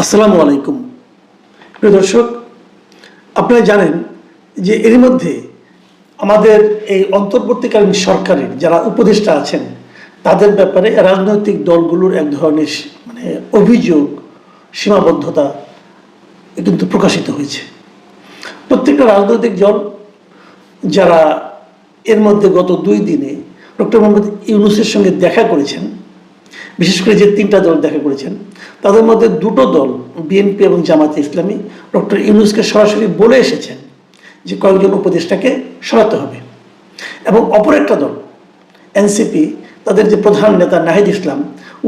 আসসালামু আলাইকুম। প্রিয় দর্শক, আপনারা জানেন যে এর মধ্যে আমাদের এই অন্তর্বর্তীকালীন সরকারের যারা উপদেষ্টা আছেন তাদের ব্যাপারে রাজনৈতিক দলগুলোর এক ধরনের অভিযোগ, সীমাবদ্ধতা কিন্তু প্রকাশিত হয়েছে। প্রত্যেকটা রাজনৈতিক দল যারা এর মধ্যে গত 2 দিনে ডক্টর মোহাম্মদ ইউনূসের সঙ্গে দেখা করেছেন, বিশেষ করে যে 3টা দল দেখা করেছেন তাদের মধ্যে 2টো দল বিএনপি এবং জামায়াতে ইসলামী ডক্টর ইউনূসকে সরাসরি বলে এসেছেন যে কয়েকজন উপদেষ্টাকে সরাতে হবে। এবং অপর একটা দল এনসিপি, তাদের যে প্রধান নেতা নাহিদ ইসলাম,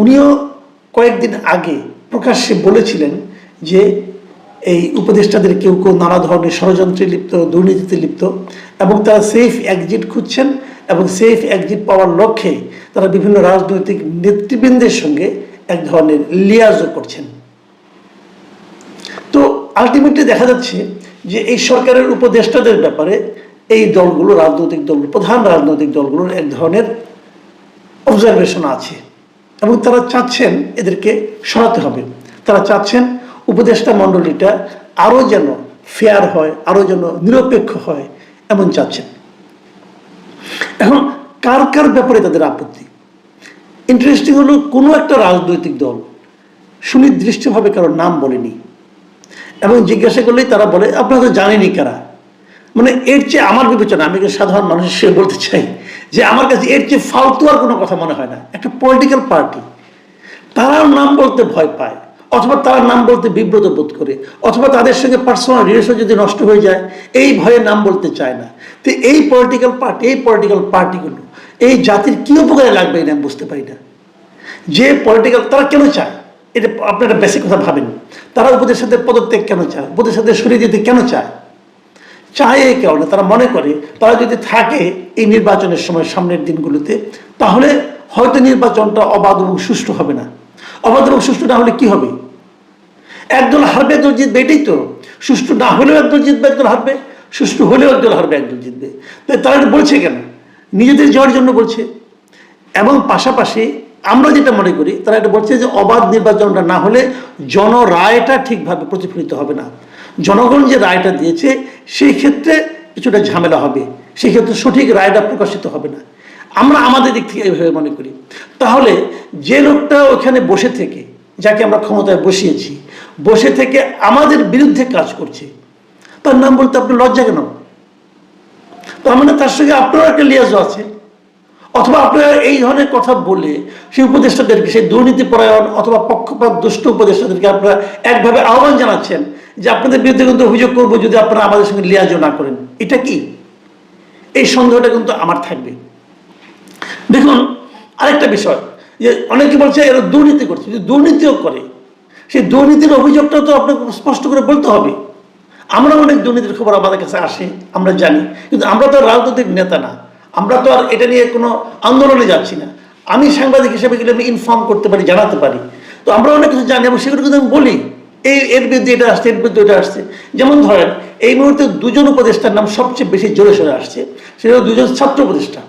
উনিও কয়েকদিন আগে প্রকাশ্যে বলেছিলেন যে এই উপদেষ্টাদের কেউ কেউ নানা ধরনের ষড়যন্ত্রে লিপ্ত, দুর্নীতিতে লিপ্ত, এবং তারা সেফ এক্সিট খুঁজছেন এবং সেফ এক্সিট পাওয়ার লক্ষ্যে তারা বিভিন্ন রাজনৈতিক নেতৃবৃন্দের সঙ্গে এক ধরনের লিয়াজও করছেন। তো আলটিমেটলি দেখা যাচ্ছে যে এই সরকারের উপদেষ্টাদের ব্যাপারে এই দলগুলো, রাজনৈতিক দলগুলো, প্রধান রাজনৈতিক দলগুলোর এক ধরনের অবজারভেশন আছে এবং তারা চাচ্ছেন এদেরকে সরাতে হবে। তারা চাচ্ছেন উপদেষ্টা মণ্ডলীটা আরও যেন ফেয়ার হয়, আরও যেন নিরপেক্ষ হয়, এমন চাচ্ছেন। এখন কার কার ব্যাপারে তাদের আপত্তি? ইন্টারেস্টিং হলো, কোনো একটা রাজনৈতিক দল সুনির্দিষ্টভাবে কারোর নাম বলেনি এবং জিজ্ঞাসা করলেই তারা বলে আপনারা তো জানেনই কারা। এর চেয়ে আমার বিবেচনা, আমি সাধারণ মানুষের সে বলতে চাই যে আমার কাছে এর চেয়ে ফালতু আর কোনো কথা মনে হয় না। একটা পলিটিক্যাল পার্টি, তারাও নাম বলতে ভয় পায়, অথবা তারা নাম বলতে বিব্রত বোধ করে, অথবা তাদের সঙ্গে পার্সোনাল রিলেশন যদি নষ্ট হয়ে যায় এই ভয়ে নাম বলতে চায় না। তো এই পলিটিক্যাল পার্টিগুলো এই জাতির কি উপকারে লাগবে এটা আমি বুঝতে পারি না। যে পলিটিক্যাল, তারা কেন চায় এটা আপনারা বেসিক কথা ভাবেন। তারা উপদেষ্টাদের পদত্যাগ কেন চায়? উপদেষ্টাদের সরিয়ে দিতে কেন চায়? চায় এই কারণে তারা মনে করে তারা যদি থাকে এই নির্বাচনের সময় সামনের দিনগুলোতে, তাহলে হয়তো নির্বাচনটা অবাধ এবং সুষ্ঠু হবে না। অবাধ এবং সুষ্ঠু না হলে কি হবে? একদল হারবে, একদল জিতবে, এটাই তো। সুষ্ঠু না হলেও একদল জিতবে, একদল হারবে, সুষ্ঠু হলেও একদল হারবে, একদল জিতবে। তো তারা এটা বলছে কেন? নিজেদের যাওয়ার জন্য বলছে। এবং পাশাপাশি আমরা যেটা মনে করি, তারা এটা বলছে যে অবাধ নির্বাচনটা না হলে জনরায়টা ঠিকভাবে প্রতিফলিত হবে না। জনগণ যে রায়টা দিয়েছে সেই ক্ষেত্রে কিছুটা ঝামেলা হবে, সেই ক্ষেত্রে সঠিক রায়টা প্রকাশিত হবে না। আমরা আমাদের দিক থেকে এইভাবে মনে করি। তাহলে যে লোকটা ওখানে বসে থেকে, যাকে আমরা ক্ষমতায় বসিয়েছি, বসে থেকে আমাদের বিরুদ্ধে কাজ করছে, তার নাম বলতে আপনি লজ্জা কেন? তার মানে তার সঙ্গে আপনারও একটা লিয়াজ আছে। অথবা আপনারা এই ধরনের কথা বলে সেই উপদেষ্টাদেরকে, সেই দুর্নীতিপরায়ণ অথবা পক্ষপাত দুষ্ট উপদেষ্টাদেরকে আপনারা একভাবে আহ্বান জানাচ্ছেন যে আপনাদের বিরুদ্ধে কিন্তু অভিযোগ করবো যদি আপনারা আমাদের সঙ্গে লিয়াজও না করেন। এটা কি? এই সন্দেহটা কিন্তু আমার থাকবে। দেখুন, আরেকটা বিষয়, যে অনেকে বলছে এরা দুর্নীতি করছে। যদি দুর্নীতিও করে, সেই দুর্নীতির অভিযোগটাও তো আপনাকে স্পষ্ট করে বলতে হবে। আমরা অনেক দুর্নীতির খবর আমাদের কাছে আসে, আমরা জানি, কিন্তু আমরা তো রাজনৈতিক নেতা না, আমরা তো আর এটা নিয়ে কোনো আন্দোলনে যাচ্ছি না। আমি সাংবাদিক হিসেবে গেলে আমি ইনফর্ম করতে পারি, জানাতে পারি। তো আমরা অনেক কিছু জানি এবং সেগুলো কিন্তু আমি বলি, এর বিরুদ্ধে এটা আসছে, এর বিরুদ্ধে এটা আসছে। যেমন ধরেন, এই মুহূর্তে 2জন উপদেষ্টার নাম সবচেয়ে বেশি জোরে সোরে আসছে। সেটা 2জন ছাত্র উপদেষ্টা,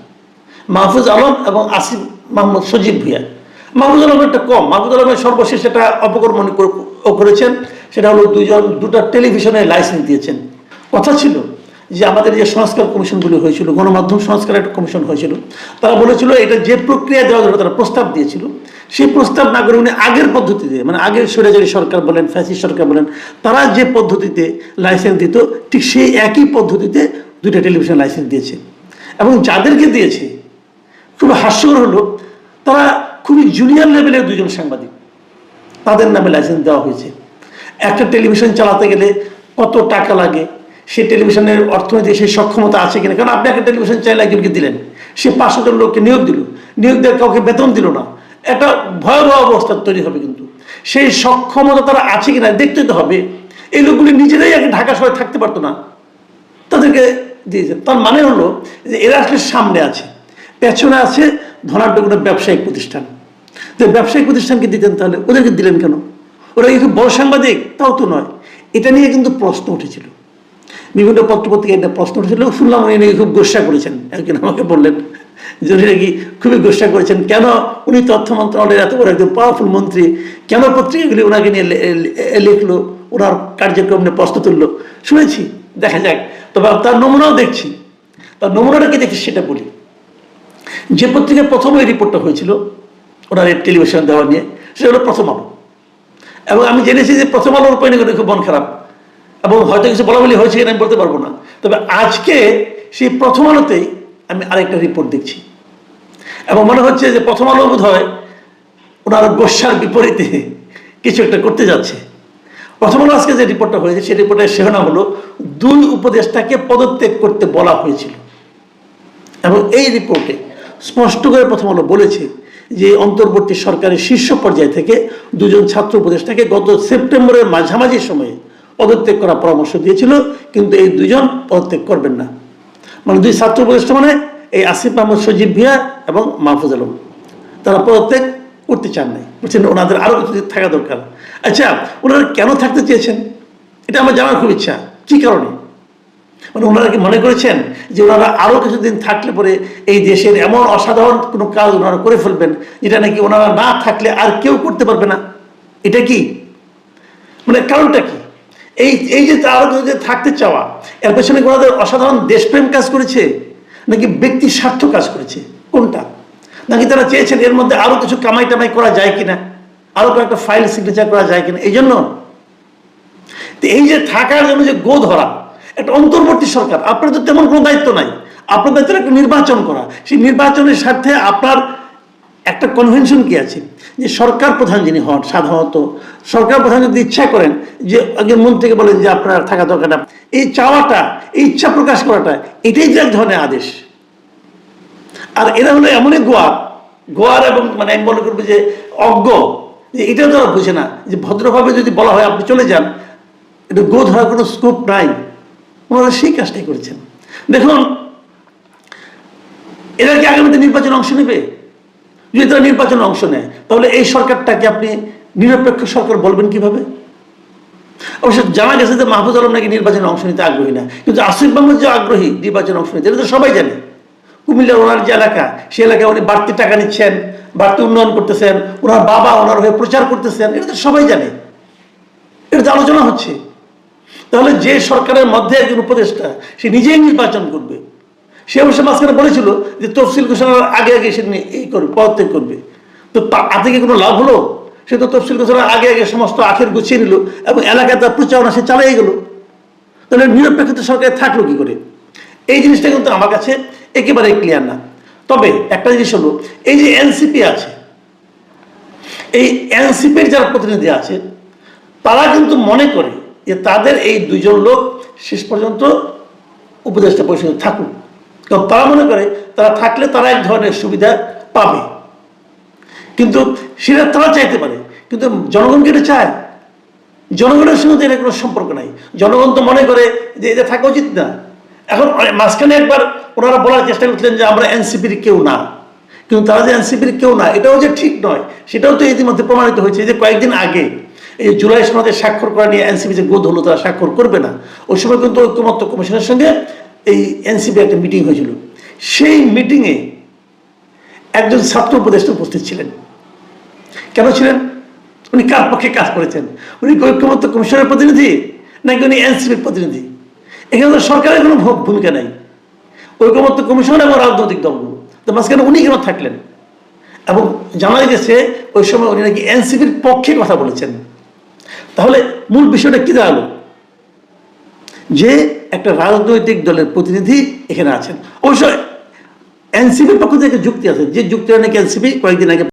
মাহফুজ আলম এবং আসিফ মাহমুদ সজীব ভুঁইয়া। মাহফুজ আলম একটা কম, মাহফুজ আলমের সর্বশেষ একটা অপকর্ম করেছেন, সেটা হলো 2টা টেলিভিশনের লাইসেন্স দিয়েছেন। কথা ছিল যে আমাদের যে সংস্কার কমিশনগুলো হয়েছিল, গণমাধ্যম সংস্কার একটা কমিশন হয়েছিল, তারা বলেছিল এটা যে প্রক্রিয়া দেওয়া যাবে, তারা প্রস্তাব দিয়েছিল, সেই প্রস্তাব না করে উনি আগের পদ্ধতিতে, আগের স্বৈরাচারী সরকার বলেন, ফ্যাসিস্ট সরকার বলেন, তারা যে পদ্ধতিতে লাইসেন্স দিত ঠিক সেই একই পদ্ধতিতে 2টা টেলিভিশন লাইসেন্স দিয়েছে। এবং যাদেরকে দিয়েছে, খুব হাস্যকর হলো, তারা খুবই জুনিয়র লেভেলের 2জন সাংবাদিক, তাদের নামে লাইসেন্স দেওয়া হয়েছে। একটা টেলিভিশন চালাতে গেলে কত টাকা লাগে, সেই টেলিভিশনের অর্থনৈতিক সেই সক্ষমতা আছে কিনা। কারণ আপনি একটা টেলিভিশন চাইলে একজনকে দিলেন, সে 500 জন লোককে নিয়োগ দিল, নিয়োগ দিয়ে কাউকে বেতন দিল না, একটা ভয়াবহ অবস্থা তৈরি হবে। কিন্তু সেই সক্ষমতা তারা আছে কিনা দেখতে তো হবে। এই লোকগুলি নিজেরাই আগে ঢাকা শহরে থাকতে পারতো না, তাদেরকে দিয়েছে। তার মানে হলো যে এরা আসলে সামনে আছে, পেছনে আছে ধনাঢ্য কোনো ব্যবসায়িক প্রতিষ্ঠান। যে ব্যবসায়িক প্রতিষ্ঠানকে দিতেন, তাহলে ওদেরকে দিলেন কেন? ওরা কি খুব বড় সাংবাদিক? তাও তো নয়। এটা নিয়ে কিন্তু প্রশ্ন উঠেছিল, বিভিন্ন পত্রপত্রিকায় এটা প্রশ্ন উঠেছিল। শুনলাম উনি খুব গোসা করেছেন, একজন আমাকে বললেন যে উনি নাকি খুবই গোসা করেছেন, কেন উনি তথ্য মন্ত্রণালয়ের এত বড় একজন পাওয়ারফুল মন্ত্রী, কেন পত্রিকাগুলি ওনাকে নিয়ে লিখলো, ওনার কার্যক্রম নিয়ে প্রশ্ন তুললো। শুনেছি, দেখা যাক। তবে তার নমুনাও দেখছি। তার নমুনাটা কি দেখি সেটা বলি। যে পত্রিকায় প্রথম এই রিপোর্টটা হয়েছিল ওনার টেলিভিশন দেওয়া নিয়ে, সেটা হলো প্রথম আলো। এবং আমি জেনেছি যে প্রথম আলোর উপরে খুব মন খারাপ, এবং হয়তো কিছু বলা বলি হয়েছে কিনা আমি বলতে পারবো না। তবে আজকে সেই প্রথম আলোতেই আমি আরেকটা রিপোর্ট দেখছি, এবং মনে হচ্ছে যে প্রথম আলো বোধ হয় ওনার গোস্বার বিপরীতে কিছু একটা করতে যাচ্ছে। প্রথম আলো আজকে যে রিপোর্টটা হয়েছে সেই রিপোর্টের শিরোনাম হলো 2 উপদেষ্টাকে পদত্যাগ করতে বলা হয়েছিল। এবং এই রিপোর্টে স্পষ্ট করে প্রথম আলো বলেছে যে অন্তর্বর্তী সরকারের শীর্ষ পর্যায় থেকে 2 জন ছাত্র উপদেষ্টাকে গত সেপ্টেম্বরের মাঝামাঝি সময়ে পদত্যাগ করার পরামর্শ দিয়েছিল, কিন্তু এই 2 জন পদত্যাগ করবেন না। মানে 2 ছাত্র উপদেষ্টা মানে এই আসিফ মাহমুদ সজীব ভুঁইয়া এবং মাহফুজ আলম, তারা পদত্যাগ করতে চান নাই, বলছেন ওনাদের আরো কিছু থাকা দরকার। আচ্ছা, ওনারা কেন থাকতে চেয়েছেন এটা আমার জানার খুব ইচ্ছা, কি কারণে? মানে ওনারা কি মনে করেছেন যে ওনারা আরো কিছুদিন থাকলে পরে এই দেশের এমন অসাধারণ কোনো কাজ ওনারা করে ফেলবেন যেটা নাকি ওনারা না থাকলে আর কেউ করতে পারবে না? এটা কি মানে কারণটা কি? এই যে আরো কিছুদিন থাকতে চাওয়া, এর পেছনে ওনাদের অসাধারণ দেশপ্রেম কাজ করেছে নাকি ব্যক্তি স্বার্থ কাজ করেছে, কোনটা? নাকি তারা চেয়েছেন এর মধ্যে আরো কিছু কামাই টামাই করা যায় কিনা, আরো কয়েকটা ফাইল সিগনেচার করা যায় কিনা, এই জন্য? এই যে থাকার জন্য যে গো ধরা, একটা অন্তর্বর্তী সরকার, আপনার তো তেমন কোনো দায়িত্ব নাই। আপনার দায়িত্ব একটা নির্বাচন করা। সেই নির্বাচনের স্বার্থে আপনার একটা কনভেনশন কি আছে যে সরকার প্রধান যিনি হন, সাধারণত সরকার প্রধান যদি ইচ্ছা করেন যে একজন মন্ত্রীকে বলেন যে আপনার থাকা দরকার না, এই চাওয়াটা, এই ইচ্ছা প্রকাশ করাটা, এটাই যে এক ধরনের আদেশ। আর এরা হলো এমনই গোয়ার এবং মানে আমি মনে করবো যে অজ্ঞ, যে এটা তারা বুঝে না যে ভদ্রভাবে যদি বলা হয় আপনি চলে যান, এটা গো ধরার কোনো স্কোপ নাই। ওনারা সেই কাজটাই করেছেন। দেখুন, এরা কি আগামীতে নির্বাচনে অংশ নেবে? যদি তারা নির্বাচনে অংশ নেয় তাহলে এই সরকারটাকে আপনি নিরপেক্ষ সরকার বলবেন কিভাবে? অবশ্য জানা গেছে যে মাহফুজ আলম নাকি নির্বাচনে অংশ নিতে আগ্রহী না, কিন্তু আসিফ মাহমুদ যে আগ্রহী নির্বাচনে অংশ নিতে, এটা তো সবাই জানে। কুমিল্লার ওনার যে এলাকা, সেই এলাকায় উনি বাড়তি টাকা নিচ্ছেন, বাড়তি উন্নয়ন করতেছেন, ওনার বাবা ওনার হয়ে প্রচার করতেছেন, এটা তো সবাই জানে, এটা তো আলোচনা হচ্ছে। তাহলে যে সরকারের মধ্যে একজন উপদেষ্টা সে নিজেই নির্বাচন করবে, সে অবশ্য মাঝখানে বলেছিল যে তফসিল ঘোষণার আগে আগে সে এই করবে, পদত্যাগ করবে, তো তাতে কি কোনো লাভ হলো? সে তো তফসিল ঘোষণার আগে আগে সমস্ত আখের গুছিয়ে নিল এবং এলাকায় তার প্রচারণা সে চালিয়ে গেল। তাহলে নিরপেক্ষ সরকার থাকলো কি করে? এই জিনিসটা কিন্তু আমার কাছে একেবারে ক্লিয়ার না। তবে একটা জিনিস হলো, এই যে এনসিপি আছে, এই এনসিপির যারা প্রতিনিধি আছে তারা কিন্তু মনে করে যে তাদের এই 2 জন লোক শেষ পর্যন্ত উপদেষ্টা পরিষদে থাকুক, কারণ তারা মনে করে তারা থাকলে তারা এক ধরনের সুবিধা পাবে। কিন্তু সেটা তারা চাইতে পারে, কিন্তু জনগণ কি এটা চায়? জনগণের সঙ্গে তো এর কোনো সম্পর্ক নাই। জনগণ তো মনে করে যে এটা থাকা উচিত না। এখন মাঝখানে একবার ওনারা বলার চেষ্টা করছিলেন যে আমরা এনসিপির কেউ না, কিন্তু তারা যে এনসিপির কেউ না এটাও যে ঠিক নয় সেটাও তো ইতিমধ্যে প্রমাণিত হয়েছে। যে কয়েকদিন আগে এই জুলাই সনদে স্বাক্ষর করা নিয়ে এনসিপি যে গোদ হলো, তারা স্বাক্ষর করবে না, ওই সময় কিন্তু ঐক্যমত্য কমিশনের সঙ্গে এই এনসিপি একটা মিটিং হয়েছিল। সেই মিটিংয়ে একজন ছাত্র উপদেষ্টা উপস্থিত ছিলেন। কেন ছিলেন? উনি কার পক্ষে কাজ করেছেন? উনি ঐক্যমত্য কমিশনের প্রতিনিধি নাকি উনি এনসিপির প্রতিনিধি? এখানে তো সরকারের কোনো ভূমিকা নাই, ঐক্যমত্য কমিশন এবং রাজনৈতিক দলগুলো, তো মাঝখানে উনি কেন থাকলেন? এবং জানা গেছে ওই সময় উনি নাকি এনসিপির পক্ষে কথা বলেছেন। তাহলে মূল বিষয়টা কি দাঁড়ালো? যে একটা রাজনৈতিক দলের প্রতিনিধি এখানে আছেন। অবশ্য এনসিপির পক্ষ থেকে যুক্তি আছে, যে যুক্তিটা নাকি এনসিপি কয়েকদিন আগে